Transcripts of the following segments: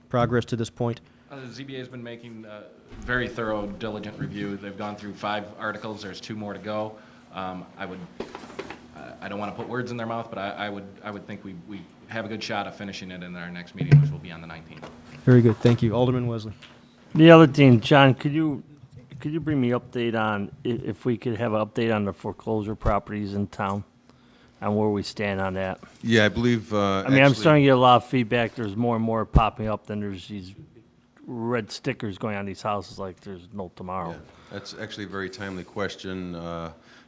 progress to this point? The ZBA has been making very thorough, diligent review. They've gone through 5 articles. There's 2 more to go. I don't want to put words in their mouth, but I would think we have a good shot of finishing it in our next meeting, which will be on the 19th. Very good. Thank you. Alderman Wesley. The other thing, John, could you bring me update on, if we could have an update on the foreclosure properties in town, and where we stand on that? Yeah, I believe, I mean, I'm starting to get a lot of feedback. There's more and more popping up. Then there's these red stickers going on these houses like there's no tomorrow. Yeah, that's actually a very timely question.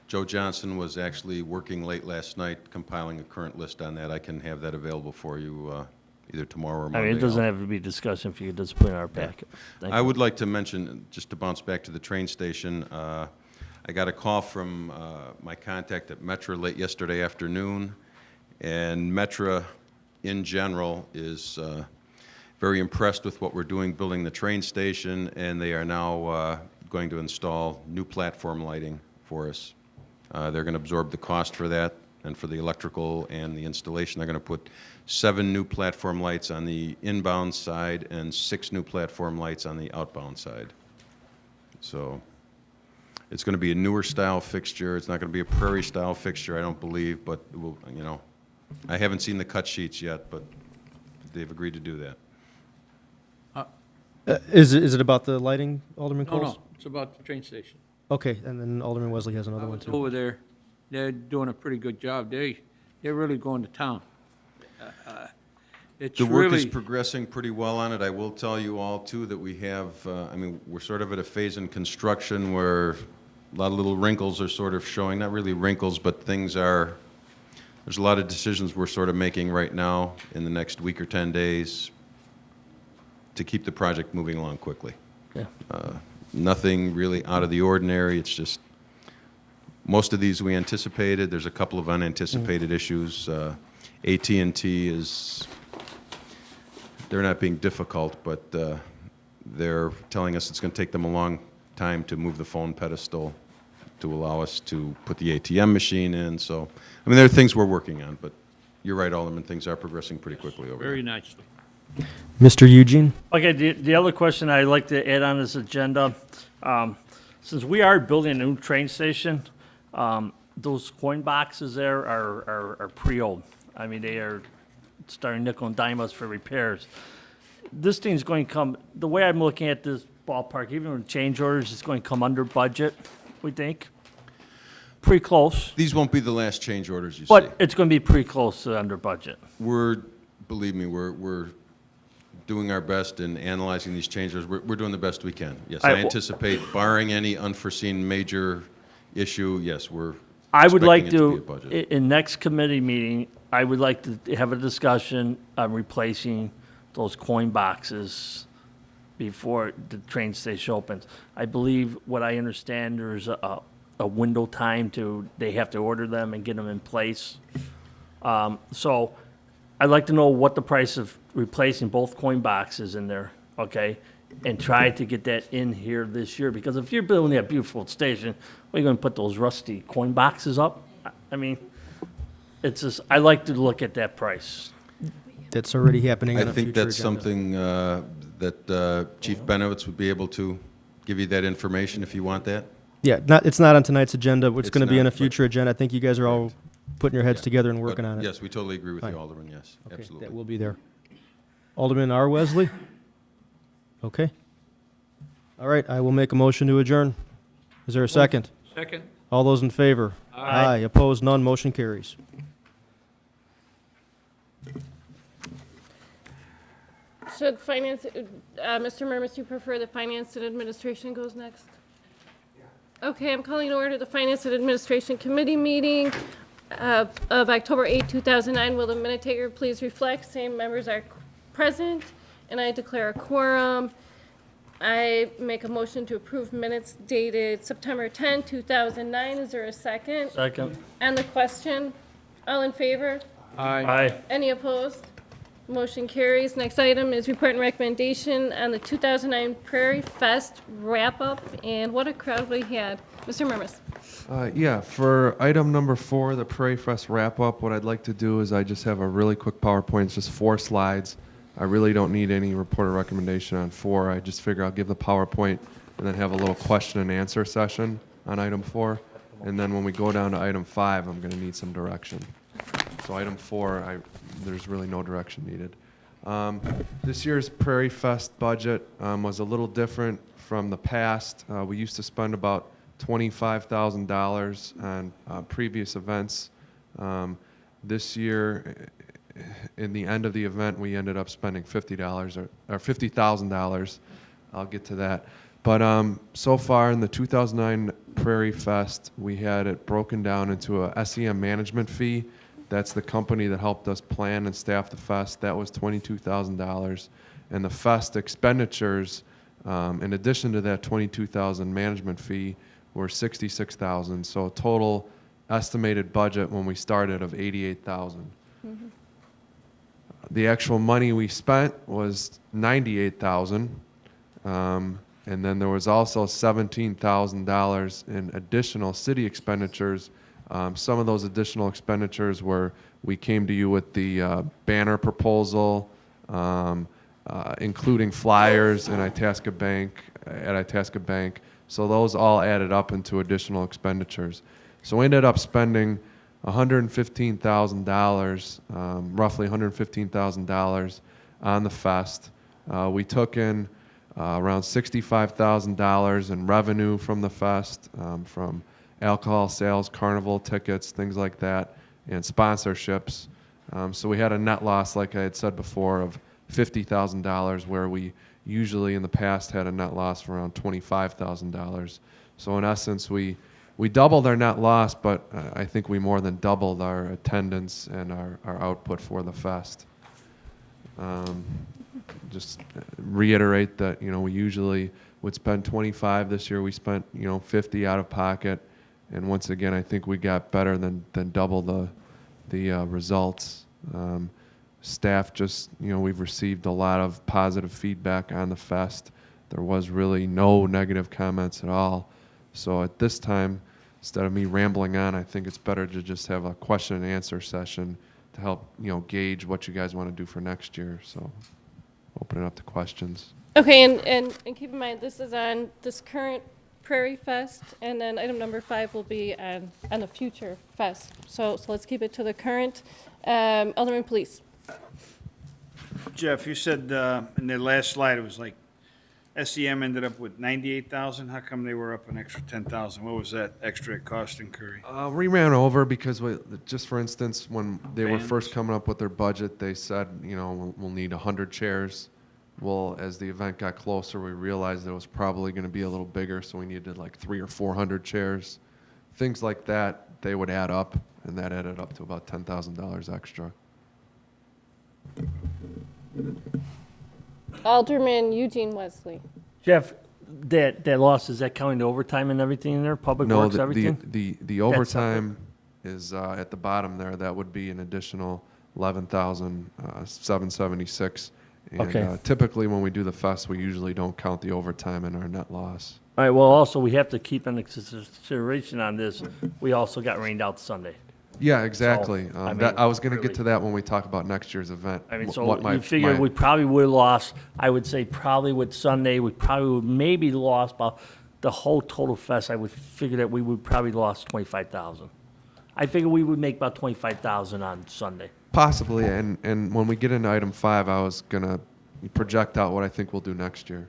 Joe Johnson was actually working late last night compiling a current list on that. I can have that available for you either tomorrow or Monday. I mean, it doesn't have to be discussion if you could just put it in our packet. Thank I you. would like to mention, just to bounce back to the train station, I got a call from my contact at Metra late yesterday afternoon, and Metra in general is very impressed with what we're doing building the train station, and they are now going to install new platform lighting for us. They're going to absorb the cost for that and for the electrical and the installation. They're going to put 7 new platform lights on the inbound side and 6 new platform lights on the outbound side. So it's going to be a newer style fixture. It's not going to be a prairie style fixture, I don't believe, but we'll, you know, I haven't seen the cut sheets yet, but they've agreed to do that. Is it about the lighting, Alderman No, Coles? no, it's about the train station. Okay, and then Alderman Wesley has I another one was too. over there, they're doing a pretty good job. They're really going to town. It's The work is really, progressing pretty well on it. I will tell you all, too, that we have, I mean, we're sort of at a phase in construction where a lot of little wrinkles are sort of showing, not really wrinkles, but things are, there's a lot of decisions we're sort of making right now in the next week or 10 days to keep the project moving along quickly. Yeah. Nothing really out of the ordinary. It's just, most of these we anticipated. There's a couple of unanticipated issues. AT&T is, they're not being difficult, but they're telling us it's going to take them a long time to move the phone pedestal to allow us to put the ATM machine in. So, I mean, there are things we're working on, but you're right, Alderman, things are progressing pretty quickly over very there. nicely. Mr. Eugene? Okay, the other question I'd like to add on this agenda, since we are building a new train station, those coin boxes there are pre-owned. I mean, they are starting nickel and dime us for repairs. This thing's going to come, the way I'm looking at this ballpark, even with change orders, it's going to come under budget, we think. Pretty close, These won't be the last change orders you see. but it's going to be pretty close to under budget. Believe me, we're doing our best in analyzing these changes. We're doing the best we can. Yes, I I- anticipate, barring any unforeseen major issue, yes, we're I would like expecting it to, be a budget. in next committee meeting, I would like to have a discussion on replacing those coin boxes before the train station opens. I believe, what I understand, there's a window time they have to order them and get them in place. So I'd like to know what the price of replacing both coin boxes in there, okay? And try to get that in here this year, because if you're building that beautiful station, where are you gonna put those rusty coin boxes up? I mean, it's just, I like to look at that price. That's already happening on I a think future that's agenda. something that Chief Benowitz would be able to give you that information if you want that. Yeah, it's not on tonight's agenda. It's It's going to be on not, a but- future agenda. I think you guys are all putting your heads Yeah. together and But working on it. Yes, we totally agree with Fine. you, Alderman, yes, Okay, absolutely. that will be there. Alderman R. Wesley? Okay. All right, I will make a motion to adjourn. Is there a second? Second? All those in favor? Aye. Opposed, none, motion carries. Should finance, Mr. Murmas, you prefer the finance and administration goes next? Okay, I'm calling to order the Finance and Administration Committee meeting of October 8, 2009. Will the minute taker please reflect? Same members are present, and I declare a quorum. I make a motion to approve minutes dated September 10, 2009. Is there a second? Second? And the question? All in favor? Aye. Any opposed? Motion carries. Next item is report and recommendation on the 2009 Prairie Fest wrap-up, and what a crowd we had. Mr. Murmas. Yeah, for item number 4, the Prairie Fest wrap-up, what I'd like to do is I just have a really quick PowerPoint. It's just 4 slides. I really don't need any report or recommendation on 4. I just figure I'll give the PowerPoint and then have a little question and answer session on item 4. And then when we go down to item 5, I'm going to need some direction. So item 4, there's really no direction needed. This year's Prairie Fest budget was a little different from the past. We used to spend about $25,000 on previous events. This year, in the end of the event, we ended up spending $50 or $50,000. I'll get to that. But so far in the 2009 Prairie Fest, we had it broken down into a SEM management fee. That's the company that helped us plan and staff the fest. That was $22,000. And the fest expenditures, in addition to that $22,000 management fee, were $66,000. So a total estimated budget when we started of $88,000. The actual money we spent was $98,000. And then there was also $17,000 in additional city expenditures. Some of those additional expenditures were, we came to you with the banner proposal, including flyers in Itasca Bank, at Itasca Bank. So those all added up into additional expenditures. So we ended up spending $115,000, roughly $115,000 on the fest. We took in around $65,000 in revenue from the fest, from alcohol sales, carnival tickets, things like that, and sponsorships. So we had a net loss, like I had said before, of $50,000, where we usually in the past had a net loss of around $25,000. So in essence, we doubled our net loss, but I think we more than doubled our attendance and our output for the fest. Just reiterate that, we usually would spend 25. This year we spent, 50 out of pocket. And once again, I think we got better than double the results. Staff just, we've received a lot of positive feedback on the fest. There was really no negative comments at all. So at this time, instead of me rambling on, I think it's better to just have a question and answer session to help, gauge what you guys want to do for next year. So open it up to questions. Okay, and keep in mind, this is on this current Prairie Fest, and then item number 5 will be on a future fest. So let's keep it to the current. Alderman Police. Jeff, you said in the last slide, it was like SEM ended up with 98,000. How come they were up an extra 10,000? What was that extra cost incurring? We ran over because just for instance, when they were Bands. first coming up with their budget, they said, we'll need 100 chairs. Well, as the event got closer, we realized it was probably going to be a little bigger, so we needed like 300 or 400 chairs. Things like that, they would add up, and that added up to about $10,000 extra. Alderman Eugene Wesley. Jeff, that loss, is that counting the overtime and everything in there, public No, works, everything? the overtime is at the bottom there. That would be an additional 11,776. And Okay. Typically, when we do the fest, we usually don't count the overtime in our net loss. All right, well, also, we have to keep in consideration on this, we also got rained out Sunday. Yeah, exactly. So, I I was going to really- get to that when we talk about next year's event. I mean, Wh- so what my- you figure my- we probably would have lost, I would say probably with Sunday, we probably would maybe lost about the whole total fest, I would figure that we would probably lost 25,000. I figure we would make about 25,000 on Sunday. Possibly, and when we get into item 5, I was going to project out what I think we'll do next year.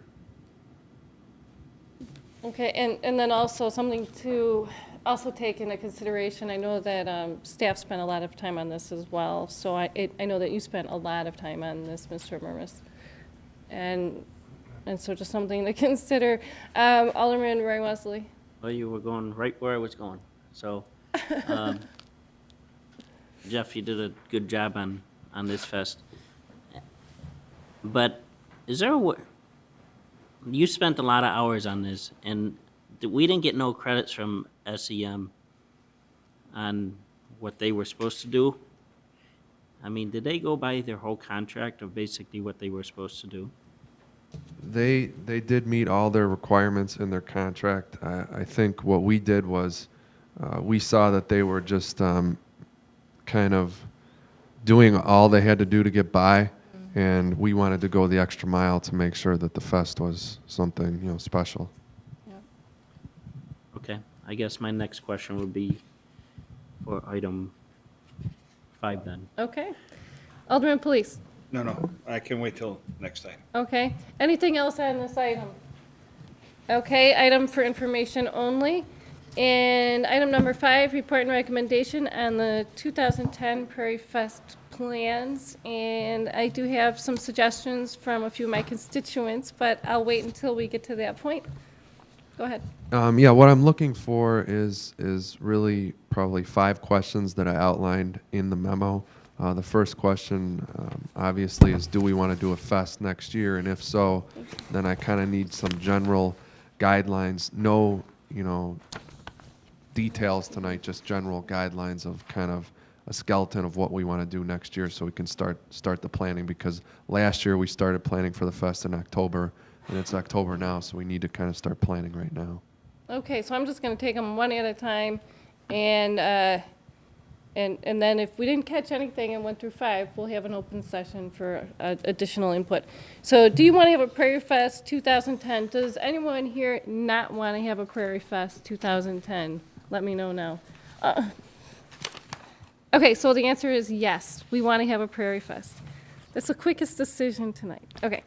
Okay, and then also something to also take into consideration, I know that staff spent a lot of time on this as well, so I know that you spent a lot of time on this, Mr. Murmas. And so just something to consider. Alderman Roy Wesley. Well, you were going right where I was going. So, Jeff, you did a good job on this fest. But is there you spent a lot of hours on this, and we didn't get no credits from SEM on what they were supposed to do? I mean, did they go by their whole contract of basically what they were supposed to do? They did meet all their requirements in their contract. I think what we did was we saw that they were just kind of doing all they had to do to get by, and we wanted to go the extra mile to make sure that the fest was something, you know, special. Okay, I guess my next question would be for item 5 then. Okay. Alderman Police? No, I can wait till next time. Okay. Anything else on this item? Okay, item for information only. And item number 5, report and recommendation on the 2010 Prairie Fest plans. And I do have some suggestions from a few of my constituents, but I'll wait until we get to that point. Go ahead. Yeah, what I'm looking for is really probably 5 questions that I outlined in the memo. The first question, obviously, is do we want to do a fest next year? And if so, then I kind of need some general guidelines. No, you know, details tonight, just general guidelines of kind of a skeleton of what we want to do next year so we can start the planning, because last year we started planning for the fest in October, and it's October now, so we need to kind of start planning right now. Okay, so I'm just going to take them one at a time, and then if we didn't catch anything and went through 5, we'll have an open session for additional input. So do you want to have a Prairie Fest 2010? Does anyone here not want to have a Prairie Fest 2010? Let me know now. Okay, so the answer is yes, we want to have a Prairie Fest. That's the quickest decision tonight. Okay.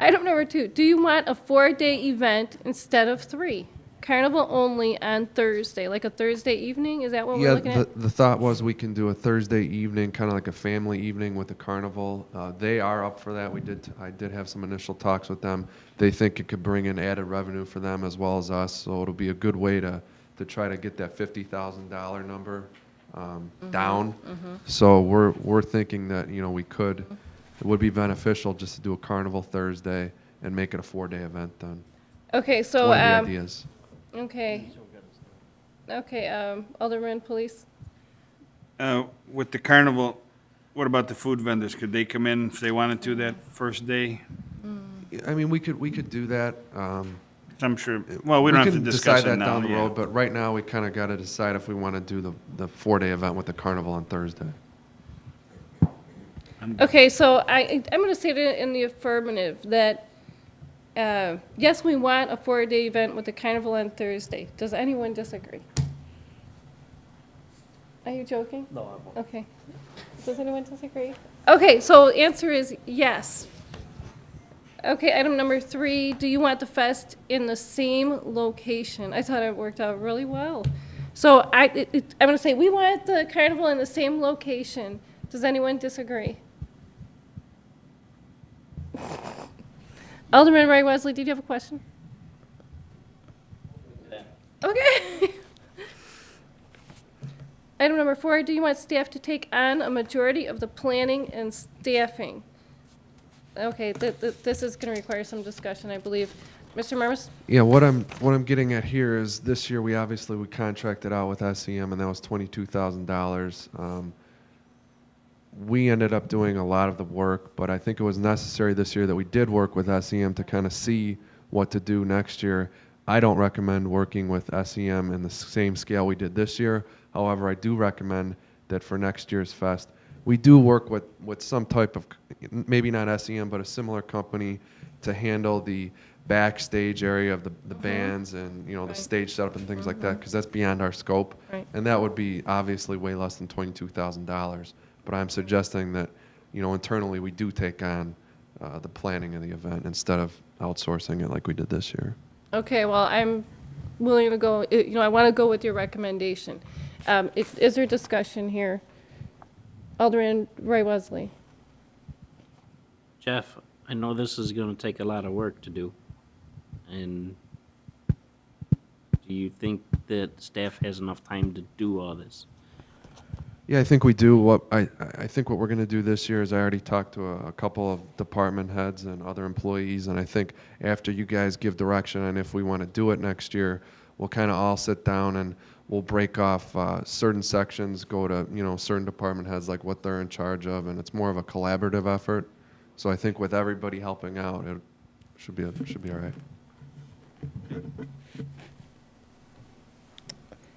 Item number 2, do you want a 4-day event instead of 3? Carnival only on Thursday, like a Thursday evening? Is that what we're looking at? The thought was we can do a Thursday evening, kind of like a family evening with the carnival. They are up for that. I did have some initial talks with them. They think it could bring in added revenue for them as well as us, so it'll be a good way to try to get that $50,000 number down. So we're thinking that, you know, it would be beneficial just to do a carnival Thursday and make it a 4-day event then. Okay, It's so, one of the ideas. okay. Okay, Alderman Police? With the carnival, what about the food vendors? Could they come in if they wanted to that first day? I mean, we could do that. I'm sure, well, we don't have to can discuss decide it that now. down the yeah. road, but right now we kind of got to decide if we want to do the 4-day event with the carnival on Thursday. Okay, so I'm going to say it in the affirmative that, yes, we want a 4-day event with the carnival on Thursday. Does anyone disagree? Are you joking? No, I won't. Okay. Does anyone disagree? Okay, so answer is yes. Okay, item number 3, do you want the fest in the same location? I thought it worked out really well. So I'm going to say we want the carnival in the same location. Does anyone disagree? Alderman Ray Wesley, did you have a question? Okay. Item number 4, do you want staff to take on a majority of the planning and staffing? Okay, this is going to require some discussion, I believe. Mr. Murmas? Yeah, what I'm getting at here is this year we contracted out with SEM, and that was $22,000. We ended up doing a lot of the work, but I think it was necessary this year that we did work with SEM to kind of see what to do next year. I don't recommend working with SEM in the same scale we did this year. However, I do recommend that for next year's fest, we do work with some type of, maybe not SEM, but a similar company to handle the backstage area of the bands and, you know, the stage setup and things like that, because that's beyond our scope. Right. And that would be obviously way less than $22,000. But I'm suggesting that, you know, internally we do take on the planning of the event instead of outsourcing it like we did this year. Okay, well, I'm willing to go, I want to go with your recommendation. Is there discussion here? Alderman Ray Wesley? Jeff, I know this is going to take a lot of work to do. And do you think that staff has enough time to do all this? Yeah, I think we do. I think what we're going to do this year is I already talked to a couple of department heads and other employees, and I think after you guys give direction on if we want to do it next year, we'll kind of all sit down and we'll break off certain sections, go to, you know, certain department heads, like what they're in charge of, and it's more of a collaborative effort. So I think with everybody helping out, it should be all right.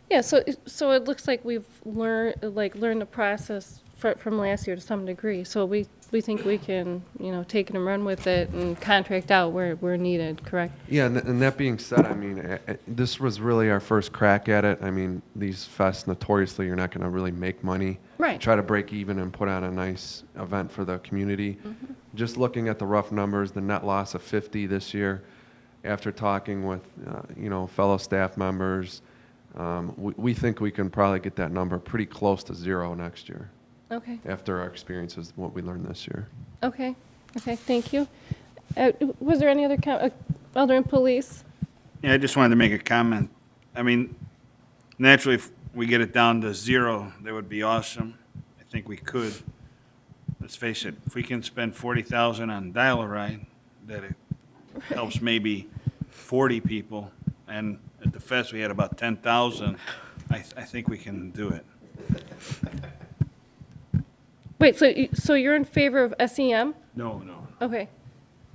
Yeah, so it looks like we've learned the process from last year to some degree. So we we think we can, take it and run with it and contract out where needed, correct? Yeah, and that being said, I mean, this was really our first crack at it. I mean, these fests notoriously, you're not going to really make money. Right. Try to break even and put on a nice event for the community. Just looking at the rough numbers, the net loss of 50 this year, after talking with, fellow staff members, we think we can probably get that number pretty close to zero next year Okay, after our experiences, what we learned this year. okay, thank you. Was there any other, Alderman Police? Yeah, I just wanted to make a comment. I mean, naturally, if we get it down to zero, that would be awesome. I think we could. Let's face it, if we can spend 40,000 on dial-a-ride, that it helps maybe 40 people, and at the fest, we had about 10,000, I think we can do it. Wait, so you're in favor of SEM? No. Okay,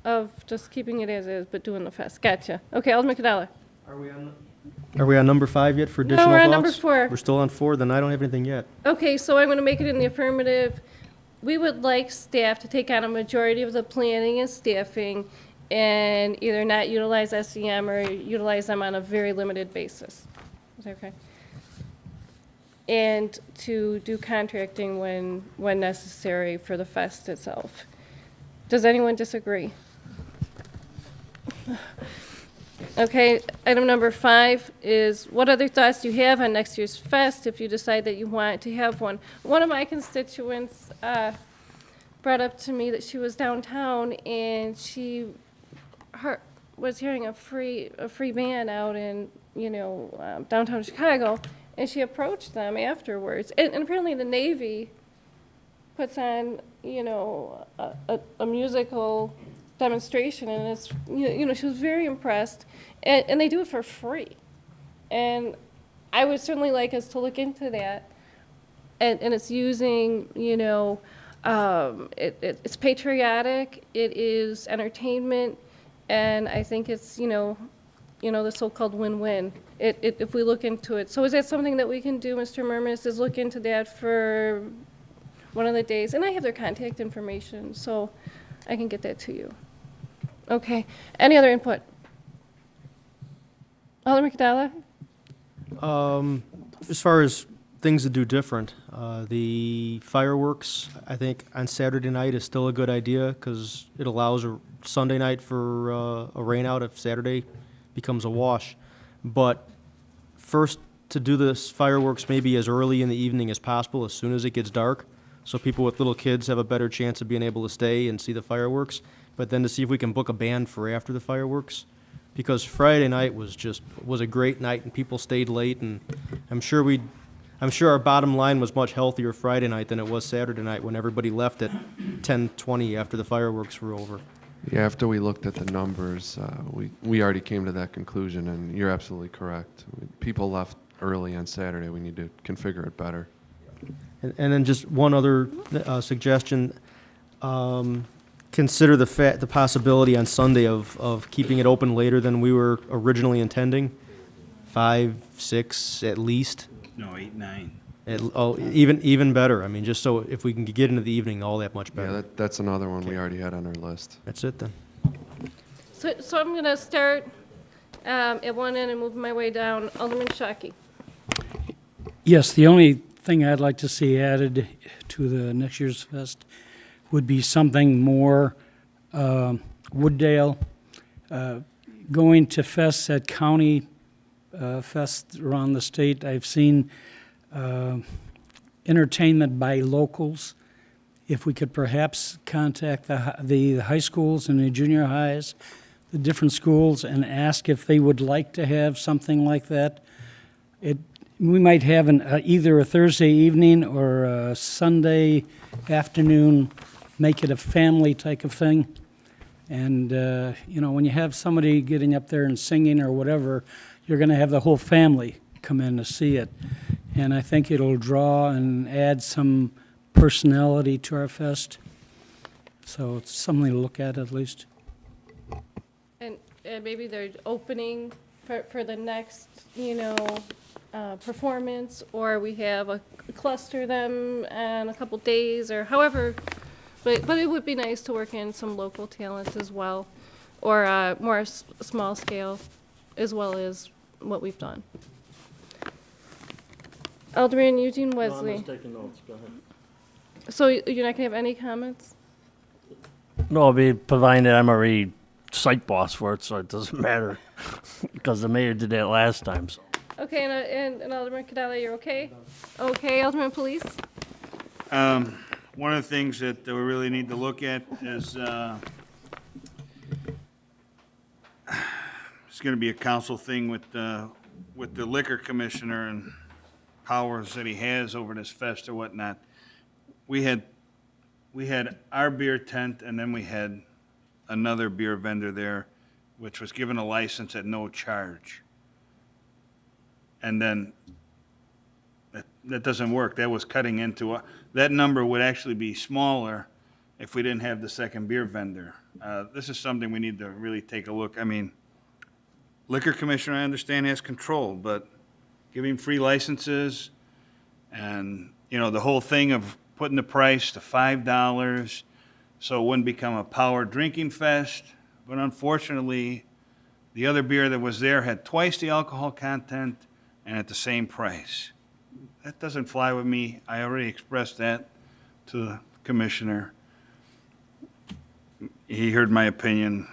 of just keeping it as is, but doing the fest, gotcha. Okay, Alderman Cadella. Are we on number 5 yet for No, additional we're thoughts? on number 4. We're still on 4, then I don't have anything yet. Okay, so I'm going to make it in the affirmative. We would like staff to take on a majority of the planning and staffing and either not utilize SEM or utilize them on a very limited basis. Is that okay? And to do contracting when necessary for the fest itself. Does anyone disagree? Okay, item number 5 is, what other thoughts do you have on next year's fest if you decide that you want to have one? One of my constituents brought up to me that she was downtown and she was hearing a free band out in, downtown Chicago, and she approached them afterwards. And apparently the Navy puts on, a musical demonstration, and it's, she was very impressed, and they do it for free. And I would certainly like us to look into that, and it's using, it's patriotic, it is entertainment, and I think it's, the so-called win-win, if we look into it. So is that something that we can do, Mr. Murmas, is look into that for one of the days? And I have their contact information, so I can get that to you. Okay, any other input? Alderman Cadella? As far as things to do different, the fireworks, I think on Saturday night is still a good idea because it allows a Sunday night for a rain out if Saturday becomes a wash. But first, to do this fireworks maybe as early in the evening as possible, as soon as it gets dark, so people with little kids have a better chance of being able to stay and see the fireworks. But then to see if we can book a band for after the fireworks, because Friday night was a great night and people stayed late, and I'm sure our bottom line was much healthier Friday night than it was Saturday night when everybody left at 10:20 after the fireworks were over. Yeah, after we looked at the numbers, we already came to that conclusion, and you're absolutely correct. People left early on Saturday. We need to configure it better. And then just one other suggestion, consider the possibility on Sunday of keeping it open later than we were originally intending, 5, 6 at least. No, 8, 9. Even better. I mean, just so if we can get into the evening, all that much better. Yeah, that's another one we already had on our list. That's it then. So I'm going to start at one end and move my way down. Alderman Shockey. Yes, the only thing I'd like to see added to the next year's fest would be something more Wooddale, going to fests at county fests around the state. I've seen entertainment by locals. If we could perhaps contact the high schools and the junior highs, the different schools, and ask if they would like to have something like that. We might have either a Thursday evening or a Sunday afternoon, make it a family type of thing. And, when you have somebody getting up there and singing or whatever, you're going to have the whole family come in to see it. And I think it'll draw and add some personality to our fest. So it's something to look at least. And maybe they're opening for the next, performance, or we have a cluster them in a couple days, or however But it would be nice to work in some local talents as well, or more small scale, as well as what we've done. Alderman Eugene No, I'm Wesley. just taking notes, go ahead. So you're not gonna have any comments? No, I'll be providing that I'm already site boss for it, so it doesn't matter, because the mayor did that last time, so. Okay, and Alderman Cadella, you're okay? Okay, Alderman Police? One of the things that we really need to look at is, it's gonna be a council thing with the liquor commissioner and powers that he has over this fest or whatnot. We had our beer tent, and then we had another beer vendor there, which was given a license at no charge. And then that doesn't work. That was cutting into, that number would actually be smaller if we didn't have the second beer vendor. This is something we need to really take a look. I mean, liquor commissioner, I understand, has control, but giving free licenses and, you know, the whole thing of putting the price to $5 so it wouldn't become a power drinking fest. But unfortunately, the other beer that was there had twice the alcohol content and at the same price. That doesn't fly with me. I already expressed that to the commissioner. He heard my opinion.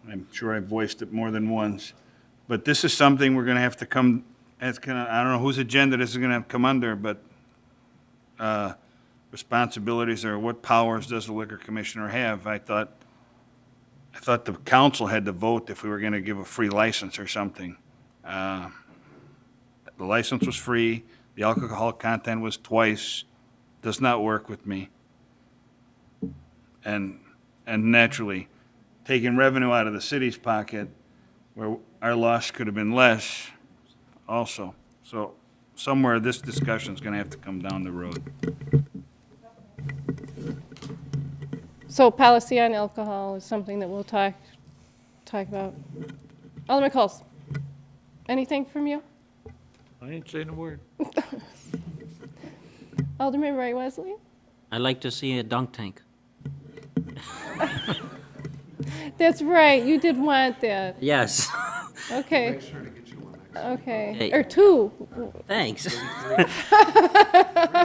I'm sure I voiced it more than once. But this is something we're gonna have to come, as kind of, I don't know whose agenda this is gonna come under, but responsibilities or what powers does the liquor commissioner have? I thought the council had to vote if we were gonna give a free license or something. The license was free, the alcohol content was twice, does not work with me. And naturally, taking revenue out of the city's pocket, where our loss could have been less also. So somewhere this discussion's gonna have to come down the road. So policy on alcohol is something that we'll talk about. Alderman Coles, anything from you? I ain't saying a word. Alderman Roy Wesley? I'd like to see a dunk tank. That's right, you did want that. Yes. Okay. Okay, Hey. or two. Thanks.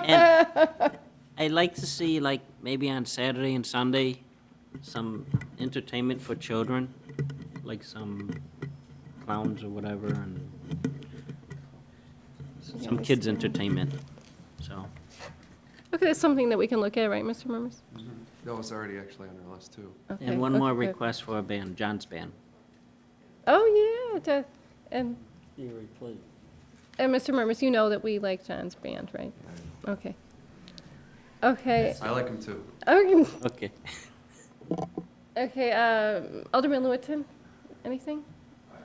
And I'd like to see, like, maybe on Saturday and Sunday, some entertainment for children, like some clowns or whatever, and some kids' entertainment, so. Okay, that's something that we can look at, right, Mr. Murmas? That was already actually on our list, too. Okay, And one more okay, good. request for a band, John's band. Oh, yeah, and Erie, please. Mr. Murmas, you know that we like John's band, right? Okay. Okay, I like them, too. okay, Okay. okay, Alderman Lewitton, anything?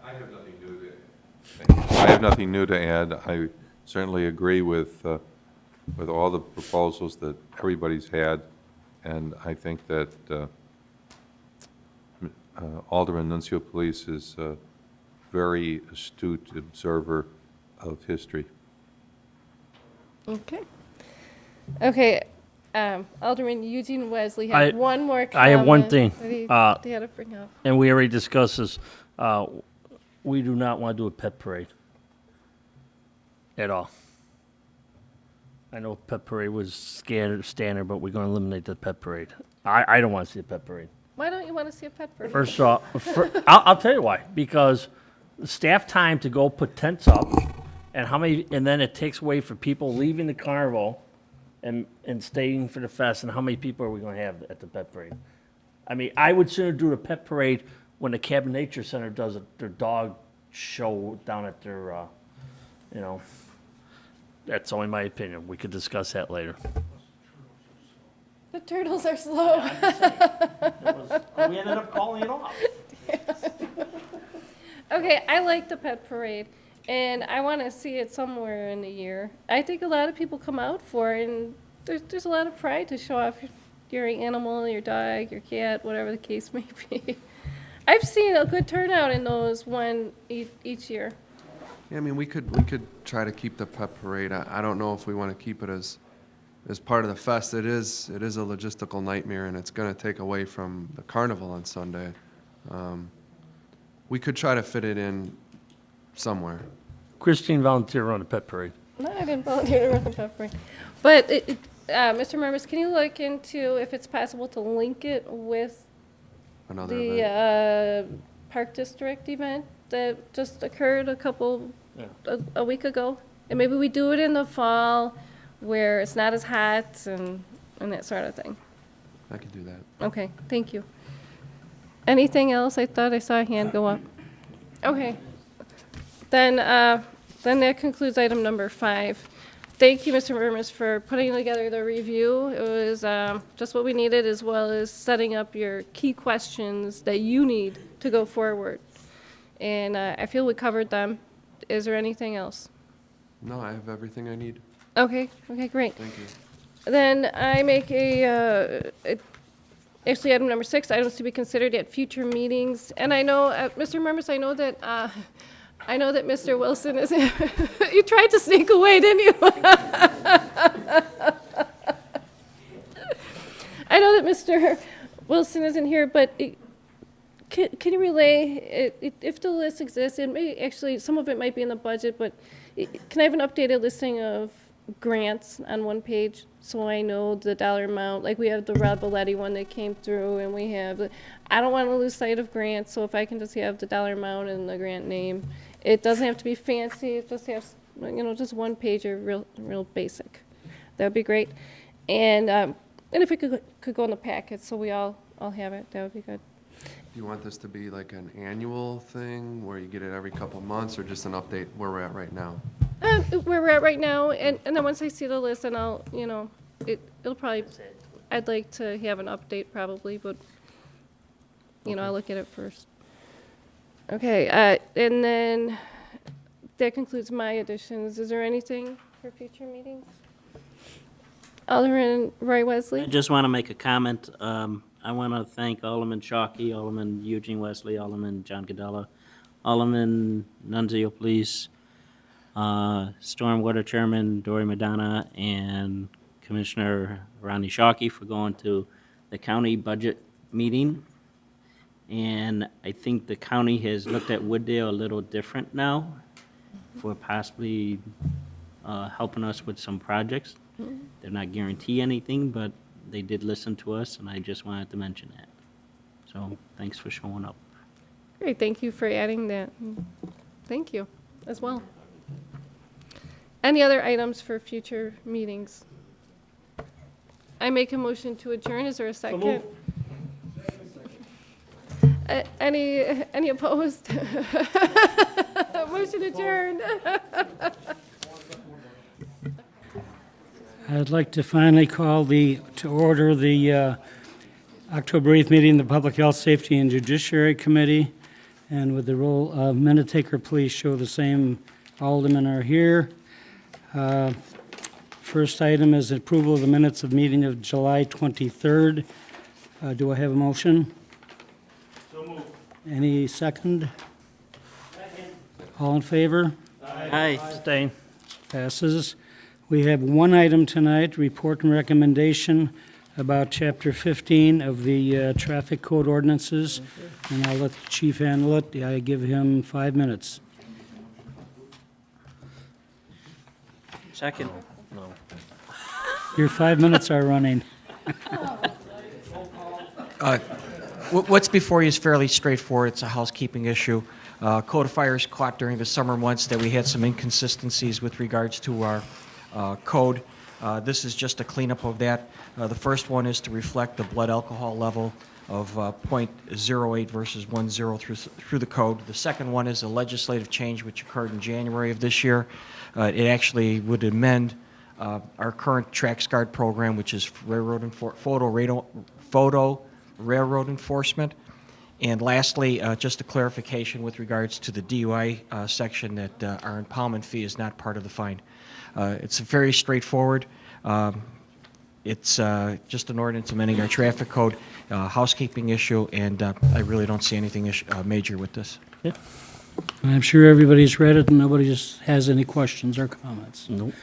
I have nothing new to I have nothing new to add. I certainly agree with all the proposals that everybody's had, and I think that Alderman Nuncio Police is a very astute observer of history. Okay. Okay, Alderman Eugene Wesley had I- one more comment. I have one thing, that he uh, had to bring up. And we already discussed this. We do not want to do a pet parade at all. I know pet parade was standard, but we're going to eliminate the pet parade. I don't want to see a pet parade. Why don't you want to see a pet parade? First off, I'll tell you why. Because staff time to go put tents up, and then it takes away for people leaving the carnival and staying for the fest, and how many people are we going to have at the pet parade? I mean, I would sooner do the pet parade when the Cabin Nature Center does their dog show down at their, that's only my opinion. We could discuss that later. The turtles are slow. We ended up calling it off. Okay, I like the pet parade, and I want to see it somewhere in the year. I think a lot of people come out for it, and there's a lot of pride to show off your animal, your dog, your cat, whatever the case may be. I've seen a good turnout in those each year. Yeah, I mean, we could try to keep the pet parade. I don't know if we want to keep it as as part of the fest, it is a logistical nightmare, and it's going to take away from the carnival on Sunday. We could try to fit it in somewhere. Christine volunteered on the pet parade. No, I didn't volunteer to run the pep parade. But, Mr. Murmas, can you look into if it's possible to link it with Another event. the Park District event that just occurred a week ago? And maybe we do it in the fall where it's not as hot and that sort of thing. I could do that. Okay, thank you. Anything else? I thought I saw a hand go up. Okay. Then that concludes item number 5. Thank you, Mr. Murmas, for putting together the review. It was just what we needed, as well as setting up your key questions that you need to go forward. And I feel we covered them. Is there anything else? No, I have everything I need. Okay, great. Thank you. Then I make actually, item number 6, items to be considered at future meetings. And I know, Mr. Murmas, I know that Mr. Wilson is, you tried to sneak away, didn't you? I know that Mr. Wilson isn't here, but can you relay, if the list exists, it may, actually, some of it might be in the budget, but can I have an updated listing of grants on one page so I know the dollar amount? Like we have the Rob Belletti one that came through, and we have, I don't want to lose sight of grants, so if I can just have the dollar amount and the grant name. It doesn't have to be fancy, it just has, just one page or real basic. That would be great. And if it could go in the packet so we all have it, that would be good. Do you want this to be like an annual thing where you get it every couple of months, or just an update where we're at right now? Where we're at right now, and then once I see the list, and I'll, it'll probably, I'd like to have an update probably, but, I'll look at it first. Okay, and then that concludes my additions. Is there anything for future meetings? Alderman Roy I Wesley? just want to make a comment. I want to thank Alderman Shockey, Alderman Eugene Wesley, Alderman John Cadella, Alderman Nunzio, please, Stormwater Chairman Dory Madonna, and Commissioner Ronnie Shockey for going to the county budget meeting. And I think the county has looked at Wooddale a little different now for possibly helping us with some projects. They're not guarantee anything, but they did listen to us, and I just wanted to mention that. So thanks for showing up. Great, thank you for adding that. Thank you as well. Any other items for future meetings? I make a motion to adjourn. Is there a second? Any opposed? Motion adjourned. I'd like to finally call to order the October 8th meeting of the Public Health, Safety, and Judiciary Committee. And with the roll of minute taker, please show the same aldermen are here. First item is approval of the minutes of meeting of July 23rd. Do I have a motion? So moved. Any second? Second. All in favor? Aye. Abstain. Passes. We have one item tonight, report and recommendation about Chapter 15 of the Traffic Code Ordinances, and I'll let the chief handle it. I give him 5 minutes. Second. Your 5 minutes are running. What's before you is fairly straightforward. It's a housekeeping issue. Codifiers caught during the summer months that we had some inconsistencies with regards to our code. This is just a cleanup of that. The first one is to reflect the blood alcohol level of .08 versus 10 through the code. The second one is a legislative change which occurred in January of this year. It actually would amend our current TraxGuard program, which is photo railroad enforcement. And lastly, just a clarification with regards to the DUI section that our impoundment fee is not part of the fine. It's very straightforward. It's just an ordinance amending our traffic code, housekeeping issue, and I really don't see anything major with this. I'm sure everybody's read it and nobody just has any questions or comments. Nope.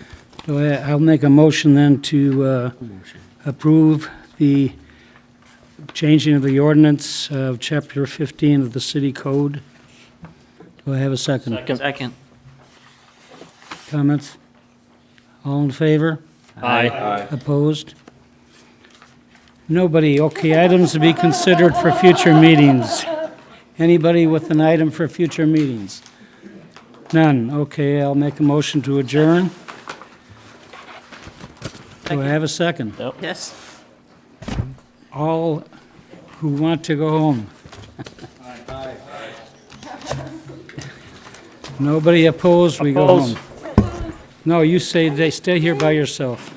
I'll make a motion then to approve the changing of the ordinance of Chapter 15 of the City Code. Do I have a second? Second. Comments? All in favor? Aye. Opposed? Nobody. Okay, items to be considered for future meetings. Anybody with an item for future meetings? None. Okay, I'll make a motion to adjourn. Do I have a second? Yes. All who want to go home? Nobody opposed, we go home. Opposed. No, you say, stay here by yourself.